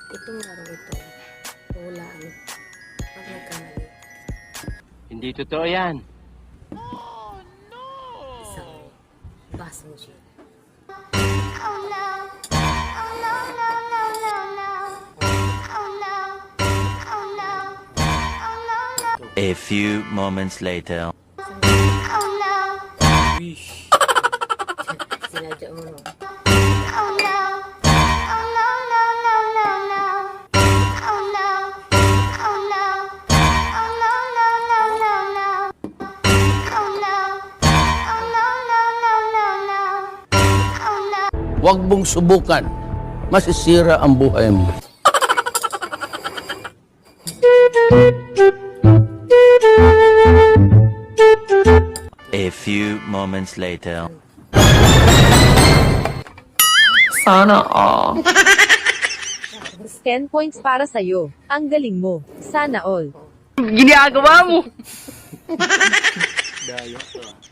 Itong larong ito, hulaan pag nagkamali. Hindi totoo yan. Isang basong gin. A few moments later. Sinadya mo, no? Huwag mong subukan. Masisira ang buhay mo. A few moments later. Sana all. 10 points para sa'yo. Ang galing mo. Sana all. Ginagawa mo. Dayok to.